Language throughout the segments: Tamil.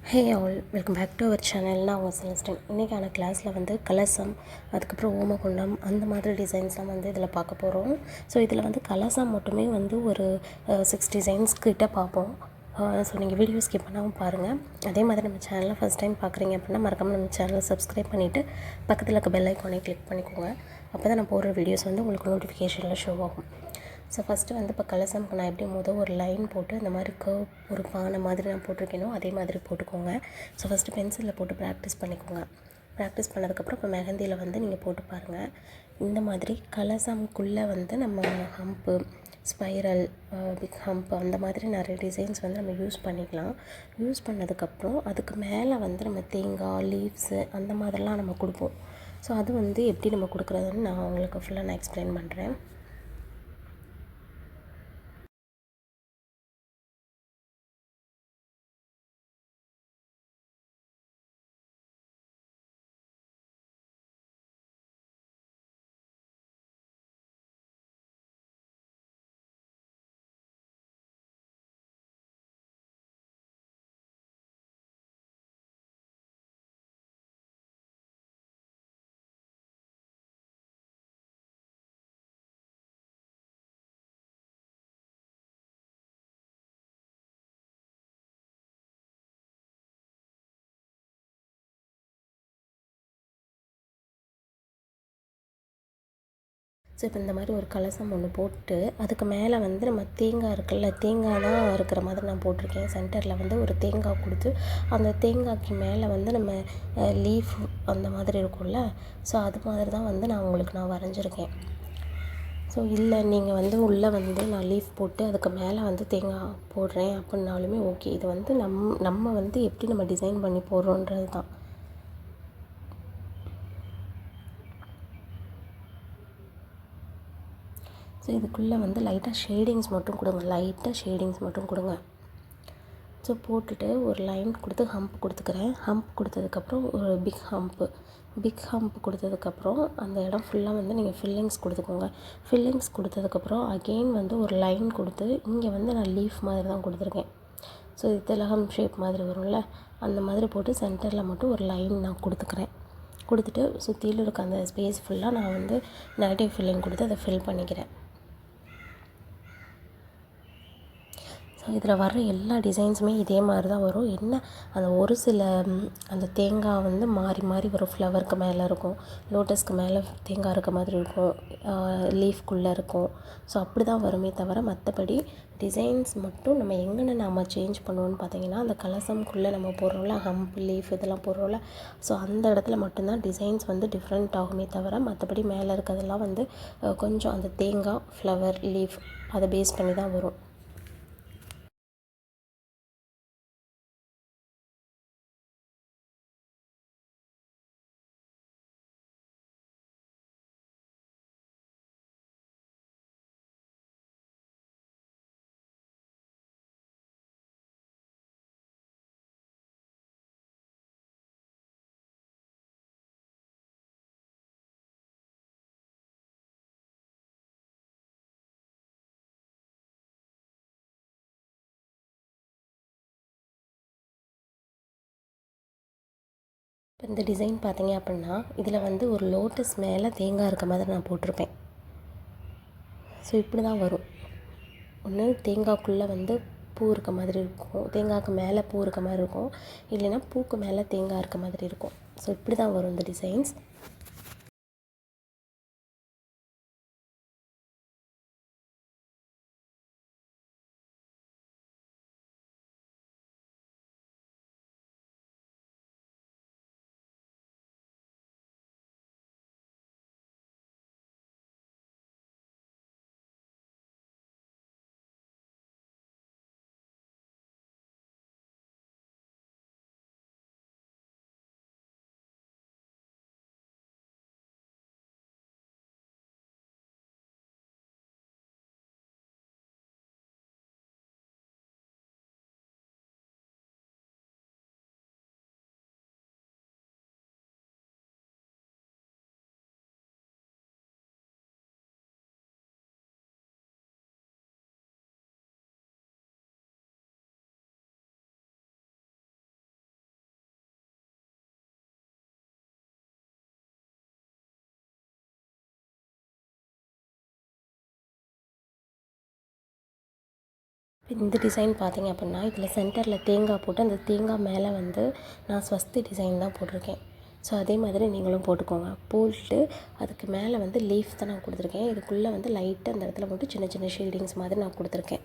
Hey all welcome back to our channel. நான் உங்கள் செலஸ்டன். இன்றைக்கான கிளாஸில் வந்து கலசம், அதுக்கப்புறம் ஓமகுண்டம், அந்த மாதிரி டிசைன்ஸ்லாம் வந்து இதில் பார்க்க போகிறோம். ஸோ இதில் வந்து கலசம் மட்டுமே வந்து ஒரு 6 டிசைன்ஸ் கிட்ட பார்ப்போம். ஸோ நீங்கள் வீடியோ ஸ்கிப் பண்ணாமல் பாருங்கள். அதே மாதிரி நம்ம சேனலில் ஃபஸ்ட் டைம் பார்க்குறீங்க அப்படின்னா மறக்காமல் நம்ம சேனலை சப்ஸ்கிரைப் பண்ணிவிட்டு பக்கத்தில் இருக்க பெல் ஐக்கானே கிளிக் பண்ணிக்கோங்க. அப்போ தான் நான் போடுற வீடியோஸ் வந்து உங்களுக்கு நோட்டிஃபிகேஷனில் ஷோ ஆகும். ஸோ ஃபஸ்ட்டு வந்து இப்போ கலசம்க்கு நான் எப்படி ஒரு லைன் போட்டு இந்த மாதிரி கர்வ் ஒரு பானை மாதிரி நான் போட்டிருக்கேனோ அதே மாதிரி போட்டுக்கோங்க. ஸோ ஃபஸ்ட்டு பென்சிலில் போட்டு ப்ராக்டிஸ் பண்ணிக்கோங்க. ப்ராக்டிஸ் பண்ணதுக்கப்புறம் இப்போ மெஹந்தியில் வந்து நீங்கள் போட்டு பாருங்கள். இந்த மாதிரி கலசம்குள்ளே வந்து நம்ம ஹம்ப்பு, ஸ்பைரல், பிக் ஹம்ப் அந்த மாதிரி நிறைய டிசைன்ஸ் வந்து நம்ம யூஸ் பண்ணிக்கலாம். யூஸ் பண்ணதுக்கப்புறம் அதுக்கு மேலே வந்து நம்ம தேங்காய், லீவ்ஸு அந்த மாதிரிலாம் நம்ம கொடுப்போம். ஸோ அது வந்து எப்படி நம்ம கொடுக்குறதுன்னு நான் உங்களுக்கு ஃபுல்லாக நான் எக்ஸ்பிளைன் பண்ணுறேன். ஸோ இப்போ இந்த மாதிரி ஒரு கலசம் ஒன்று போட்டு அதுக்கு மேலே வந்து நம்ம தேங்காய் இருக்குல்ல, தேங்காய் தான் இருக்கிற மாதிரி நான் போட்டிருக்கேன். சென்டரில் வந்து ஒரு தேங்காய் கொடுத்து அந்த தேங்காய்க்கு மேலே வந்து நம்ம லீஃப் அந்த மாதிரி இருக்கும்ல, ஸோ அது மாதிரி தான் வந்து நான் வரைஞ்சிருக்கேன். ஸோ இல்லை நீங்கள் வந்து உள்ளே வந்து நான் லீஃப் போட்டு அதுக்கு மேலே வந்து தேங்காய் போடுறேன் அப்படின்னாலுமே ஓகே. இது வந்து நம்ம வந்து எப்படி நம்ம டிசைன் பண்ணி போடுறோன்றது தான். ஸோ இதுக்குள்ளே வந்து லைட்டாக ஷேடிங்ஸ் மட்டும் கொடுங்க. ஸோ போட்டுட்டு ஒரு லைன் கொடுத்து ஹம்ப் கொடுத்துக்கிறேன். ஹம்ப் கொடுத்ததுக்கப்புறம் ஒரு பிக் ஹம்ப் கொடுத்ததுக்கப்புறம் அந்த இடம் ஃபுல்லாக வந்து நீங்கள் ஃபில்லிங்ஸ் கொடுத்துக்கோங்க. ஃபில்லிங்ஸ் கொடுத்ததுக்கப்புறம் அகெயின் வந்து ஒரு லைன் கொடுத்து இங்கே வந்து நான் லீஃப் மாதிரி தான் கொடுத்துருக்கேன். ஸோ இது திலகம் ஷேப் மாதிரி வரும்ல, அந்த மாதிரி போட்டு சென்டரில் மட்டும் ஒரு லைன் நான் கொடுத்துக்கிறேன். கொடுத்துட்டு சுற்றிலும் இருக்க அந்த ஸ்பேஸ் ஃபுல்லாக நான் வந்து நெகட்டிவ் ஃபில்லிங் கொடுத்து அதை ஃபில் பண்ணிக்கிறேன். ஸோ இதில் வர்ற எல்லா டிசைன்ஸுமே இதே மாதிரி தான் வரும். என்ன அந்த ஒரு சில அந்த தேங்காய் வந்து மாறி மாறி வரும். ஃப்ளவருக்கு மேலே இருக்கும், லோட்டஸ்க்கு மேலே தேங்காய் இருக்க மாதிரி இருக்கும், லீஃப்குள்ளே இருக்கும். ஸோ அப்படி தான் வருமே தவிர மற்றபடி டிசைன்ஸ் மட்டும் நம்ம எங்கன்னு நம்ம சேஞ்ச் பண்ணுவோன்னு பார்த்தீங்கன்னா, அந்த கலசம்குள்ளே நம்ம போடுறோம்ல, ஹம்ப், லீஃப் இதெல்லாம் போடுறோம்ல, ஸோ அந்த இடத்துல மட்டும்தான் டிசைன்ஸ் வந்து டிஃப்ரெண்ட் ஆகுமே தவிர மற்றபடி மேலே இருக்கிறதெல்லாம் வந்து கொஞ்சம் அந்த தேங்காய், ஃப்ளவர், லீஃப் அதை பேஸ் பண்ணி தான் வரும். இப்போ இந்த டிசைன் பார்த்தீங்க அப்படின்னா இதில் வந்து ஒரு லோட்டஸ் மேலே தேங்காய் இருக்க மாதிரி நான் போட்டிருப்பேன். ஸோ இப்படி தான் வரும். ஒன்று தேங்காய்க்குள்ளே வந்து பூ இருக்க மாதிரி இருக்கும், தேங்காய்க்கு மேலே பூ இருக்க மாதிரி இருக்கும், இல்லைன்னா பூக்கு மேலே தேங்காய் இருக்க மாதிரி இருக்கும். ஸோ இப்படி தான் வரும் இந்த டிசைன்ஸ். இந்த டிசைன் பார்த்தீங்க அப்படின்னா இதில் சென்டரில் தேங்காய் போட்டு அந்த தேங்காய் மேலே வந்து நான் ஸ்வஸ்தி டிசைன் தான் போட்டிருக்கேன். ஸோ அதே மாதிரி நீங்களும் போட்டுக்கோங்க. போட்டுட்டு அதுக்கு மேலே வந்து லீஃப் தான் நான் கொடுத்துருக்கேன். இதுக்குள்ளே வந்து லைட்டாக அந்த இடத்துல மட்டும் சின்ன சின்ன ஷேடிங்ஸ் மாதிரி நான் கொடுத்துருக்கேன்.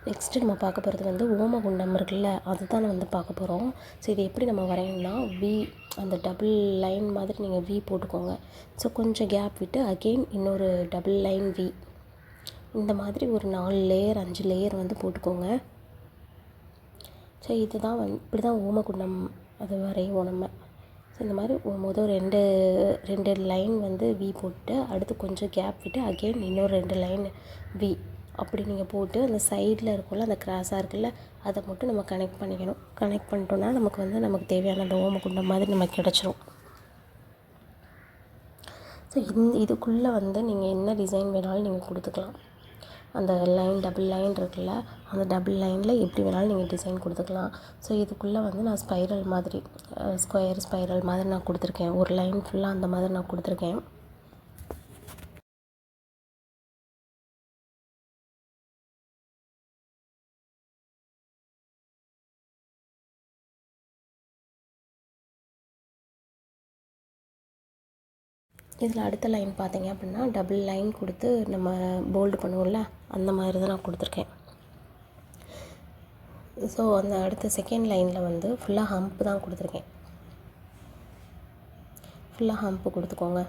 நெக்ஸ்ட்டு நம்ம பார்க்க போகிறது வந்து ஓமகுண்டம் இருக்குல்ல, அதுதான் வந்து பார்க்க போகிறோம். ஸோ இது எப்படி நம்ம வரையணும்னா, வி அந்த டபுள் லைன் மாதிரி நீங்கள் வி போட்டுக்கோங்க. ஸோ கொஞ்சம் கேப் விட்டு அகெயின் இன்னொரு டபுள் லைன் வி, இந்த மாதிரி ஒரு 4 லேயர் 5 லேயர் வந்து போட்டுக்கோங்க. ஸோ இதுதான் இப்படி தான் ஓமகுண்டம் அது வரைவோம் நம்ம. ஸோ இந்த மாதிரி மொதல் ரெண்டு லைன் வந்து வி போட்டு அடுத்து கொஞ்சம் கேப் விட்டு அகெயின் இன்னொரு 2 லைன் வி அப்படி நீங்கள் போட்டு அந்த சைடில் இருக்கும்ல, அந்த கிராஸாக இருக்குல்ல, அதை மட்டும் நம்ம கனெக்ட் பண்ணிக்கணும். கனெக்ட் பண்ணிட்டோன்னா நமக்கு தேவையான அந்த ஓமகுண்டம் மாதிரி நமக்கு கிடச்சிரும். ஸோ இதுக்குள்ளே வந்து நீங்கள் என்ன டிசைன் வேணாலும் நீங்கள் கொடுத்துக்கலாம். அந்த டபுள் லைன் இருக்குல்ல, அந்த டபுள் லைனில் எப்படி வேணாலும் நீங்கள் டிசைன் கொடுத்துக்கலாம். ஸோ இதுக்குள்ளே வந்து நான் ஸ்பைரல் மாதிரி ஸ்பைரல் மாதிரி நான் கொடுத்துருக்கேன். ஒரு லைன் ஃபுல்லாக அந்த மாதிரி நான் கொடுத்துருக்கேன். இதில் அடுத்த லைன் பார்த்தீங்க அப்படின்னா டபுள் லைன் கொடுத்து நம்ம போல்டு பண்ணுவோம்ல, அந்த மாதிரி தான் நான் கொடுத்துருக்கேன். ஸோ அந்த அடுத்த செகண்ட் லைனில் வந்து ஃபுல்லாக ஹம்ப் தான் கொடுத்துருக்கேன். ஃபுல்லாக ஹம்ப்பு கொடுத்துக்கோங்க.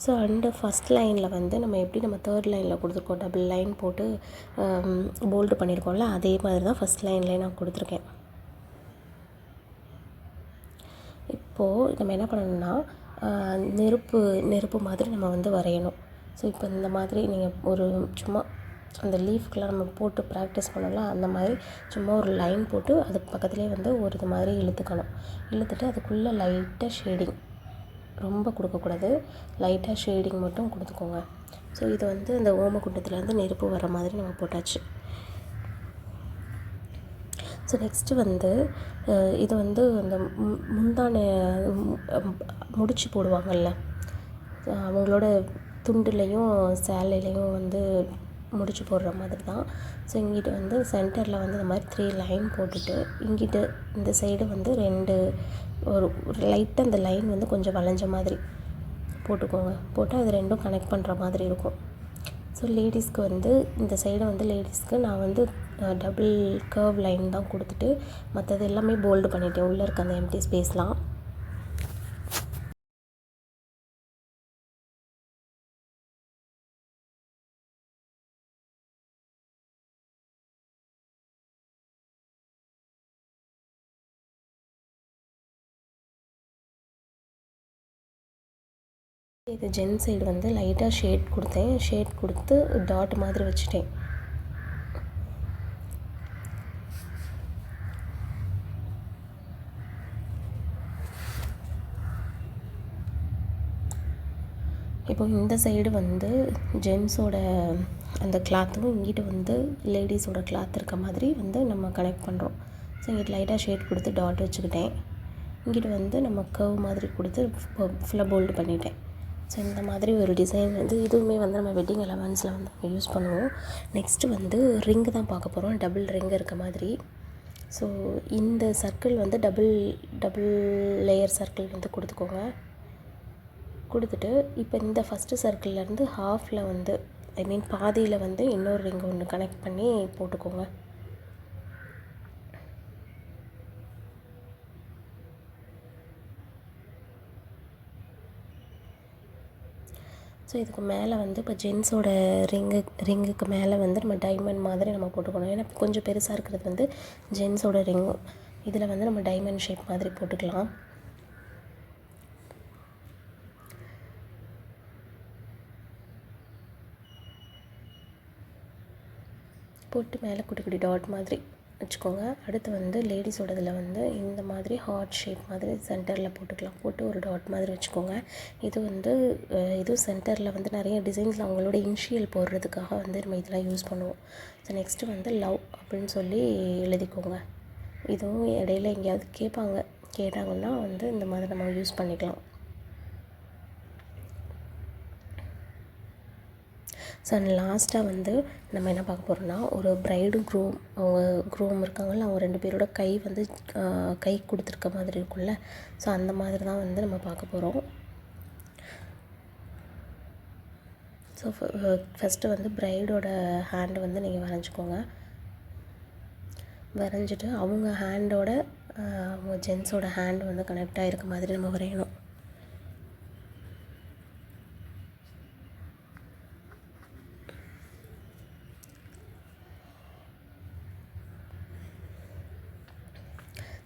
ஸோ ஃபஸ்ட் லைனில் வந்து நம்ம எப்படி நம்ம தேர்ட் லைனில் கொடுத்துருக்கோம், டபுள் லைன் போட்டு போல்டு பண்ணியிருக்கோம்ல, அதே மாதிரி தான் ஃபஸ்ட் லைன்லேயே நான் கொடுத்துருக்கேன். இப்போது நம்ம என்ன பண்ணணும்னா, நெருப்பு மாதிரி நம்ம வந்து வரையணும். ஸோ இப்போ இந்த மாதிரி நீங்கள் ஒரு சும்மா அந்த லீஃப்க்கெலாம் நம்ம போட்டு ப்ராக்டிஸ் பண்ணலாம், அந்த மாதிரி சும்மா ஒரு லைன் போட்டு அதுக்கு பக்கத்துலேயே வந்து ஒரு இது மாதிரி இழுத்துட்டு அதுக்குள்ளே லைட்டாக ஷேடிங், ரொம்ப கொடுக்கக்கூடாது, லைட்டாக ஷேடிங் மட்டும் கொடுத்துக்கோங்க. ஸோ இது வந்து இந்த ஓமகுண்டத்துலேருந்து நெருப்பு வர மாதிரி நம்ம போட்டாச்சு. ஸோ நெக்ஸ்ட்டு வந்து இது வந்து அந்த முந்தான முடிச்சு போடுவாங்கள்ல, அவங்களோட துண்டுலேயும் சேலையிலையும் வந்து முடிச்சு போடுற மாதிரி தான். ஸோ இங்கிட்ட வந்து சென்டரில் வந்து இந்த மாதிரி 3 லைன் போட்டுட்டு இங்கிட்ட இந்த சைடு வந்து ஒரு லைட்டாக அந்த லைன் வந்து கொஞ்சம் வளைஞ்ச மாதிரி போட்டுக்கோங்க. போட்டு அது ரெண்டும் கனெக்ட் பண்ணுற மாதிரி இருக்கும். ஸோ லேடிஸ்க்கு வந்து இந்த சைடு வந்து லேடிஸ்க்கு நான் வந்து டபுள் கர்வ் லைன் தான் கொடுத்துட்டு மற்றது எல்லாமே போல்டு பண்ணிட்டேன், உள்ளே இருக்க அந்த எம்டி ஸ்பேஸ்லாம். இது ஜென் சைடு வந்து லைட்டாக ஷேட் கொடுத்து டாட் மாதிரி வச்சுட்டேன். இப்போ இந்த சைடு வந்து ஜென்ஸோட அந்த கிளாத்தும் இங்கிட்ட வந்து லேடிஸோட கிளாத் இருக்க மாதிரி வந்து நம்ம கனெக்ட் பண்ணுறோம். ஸோ இங்கிட்ட லைட்டாக ஷேட் கொடுத்து டாட் வச்சுக்கிட்டேன். இங்கிட்ட வந்து நம்ம கர்வ் மாதிரி கொடுத்து ஃபுல்லாக போல்டு பண்ணிட்டேன். ஸோ இந்த மாதிரி ஒரு டிசைன் வந்து இதுவுமே வந்து நம்ம வெட்டிங் எலமெண்ட்ஸில் வந்து நம்ம யூஸ் பண்ணுவோம். நெக்ஸ்ட்டு வந்து ரிங்கு தான் பார்க்க போகிறோம், டபுள் ரிங்கு இருக்க மாதிரி. ஸோ இந்த சர்க்கிள் வந்து டபுள் லேயர் சர்க்கிள் வந்து கொடுத்துக்கோங்க. கொடுத்துட்டு இப்போ இந்த ஃபஸ்ட்டு சர்க்கிள்லேருந்து ஹாஃபில் வந்து பாதியில் வந்து இன்னொரு ரிங்கு ஒன்று கனெக்ட் பண்ணி போட்டுக்கோங்க. ஸோ இதுக்கு மேலே வந்து இப்போ ஜென்ஸோட ரிங்குக்கு மேலே வந்து நம்ம டைமண்ட் மாதிரி நம்ம போட்டுக்கணும். ஏன்னா கொஞ்சம் பெருசாக இருக்கிறது வந்து ஜென்ஸோட ரிங்கு, இதில் வந்து நம்ம டைமண்ட் ஷேப் மாதிரி போட்டுக்கலாம். போட்டு மேலே குட்டி குட்டி டாட் மாதிரி வச்சுக்கோங்க. அடுத்து வந்து லேடிஸோட இதில் வந்து இந்த மாதிரி ஹார்ட் ஷேப் மாதிரி சென்டரில் போட்டுக்கலாம். போட்டு ஒரு டாட் மாதிரி வச்சுக்கோங்க. இது சென்டரில் வந்து நிறைய டிசைன்ஸில் அவங்களோட இனிஷியல் போடுறதுக்காக வந்து நம்ம இதெல்லாம் யூஸ் பண்ணுவோம். ஸோ நெக்ஸ்ட்டு வந்து லவ் அப்படின்னு சொல்லி எழுதிக்கோங்க. இதுவும் இடையில எங்கேயாவது கேட்டாங்கன்னா வந்து இந்த மாதிரி நம்ம யூஸ் பண்ணிக்கலாம். ஸோ லாஸ்ட்டாக வந்து நம்ம என்ன பார்க்க போகிறோம்னா, ஒரு ப்ரைடும் க்ரூம் இருக்காங்கள்ல, அவங்க 2 பேரோட கை வந்து கை கொடுத்துருக்க மாதிரி இருக்கும்ல, ஸோ அந்த மாதிரி தான் வந்து நம்ம பார்க்க போகிறோம். ஸோ ஃபஸ்ட்டு வந்து ப்ரைடோட ஹேண்டு வந்து நீங்கள் வரைஞ்சிக்கோங்க. வரைஞ்சிட்டு அவங்க ஹேண்டோட அவங்க ஜென்ஸோட ஹேண்டு வந்து கனெக்ட் ஆகிருக்க மாதிரி நம்ம வரையணும்.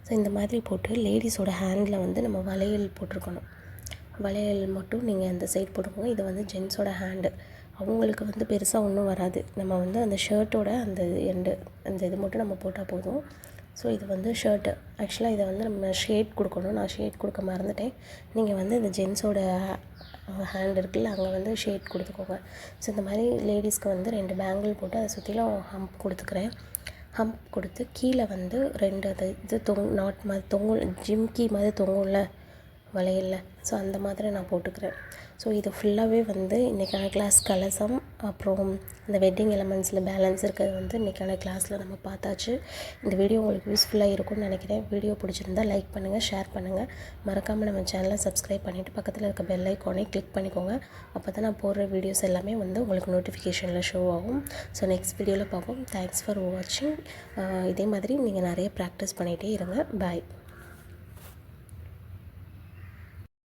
ஸோ இந்த மாதிரி போட்டு லேடிஸோட ஹேண்டில் வந்து நம்ம வளையல் போட்டிருக்கணும். வளையல் மட்டும் நீங்கள் அந்த சைட் போட்டுக்கோங்க. இது வந்து ஜென்ஸோட ஹேண்டு. அவங்களுக்கு வந்து பெருசாக ஒன்றும் வராது. நம்ம வந்து அந்த ஷர்ட்டோட அந்த அந்த இது மட்டும் நம்ம போட்டால் போதும். ஸோ இது வந்து ஷர்ட்டு. ஆக்சுவலாக இதை வந்து நம்ம ஷேட் கொடுக்கணும். நான் ஷேட் கொடுக்க மறந்துட்டேன். நீங்கள் வந்து இந்த ஜென்ஸோட ஹேண்ட் இருக்குல்ல, அங்கே வந்து ஷேட் கொடுத்துக்கோங்க. ஸோ இந்த மாதிரி லேடிஸ்க்கு வந்து 2 பேங்கிள் போட்டு அதை சுற்றிலும் ஹம்ப் கொடுத்துக்கிறேன். ஹம்ப் கொடுத்து கீழே வந்து 2 அது இது நாட் மாதிரி தொங்கும், ஜிம்கி மாதிரி தொங்கும்ல வளையலில். ஸோ அந்த மாதிரி நான் போட்டுக்கிறேன். ஸோ இது ஃபுல்லாகவே வந்து இன்றைக்கான கிளாஸ் கலசம், அப்புறம் இந்த வெட்டிங் எலமெண்ட்ஸில் பேலன்ஸ் இருக்கிறது வந்து இன்றைக்கான கிளாஸில் நம்ம பார்த்தாச்சு. இந்த வீடியோ உங்களுக்கு யூஸ்ஃபுல்லாக இருக்கும்னு நினைக்கிறேன். வீடியோ பிடிச்சிருந்தால் லைக் பண்ணுங்கள், ஷேர் பண்ணுங்கள். மறக்காமல் நம்ம சேனலை சப்ஸ்கிரைப் பண்ணிவிட்டு பக்கத்தில் இருக்க பெல் ஐக்கானை கிளிக் பண்ணிக்கோங்க. அப்போ தான் நான் போடுற வீடியோஸ் எல்லாமே வந்து உங்களுக்கு நோட்டிஃபிகேஷனில் ஷோ ஆகும். ஸோ நெக்ஸ்ட் வீடியோவில் பார்ப்போம். தேங்க்ஸ் ஃபார் வாட்சிங். இதே மாதிரி நீங்கள் நிறைய ப்ராக்டிஸ் பண்ணிகிட்டே இருங்க. பாய்.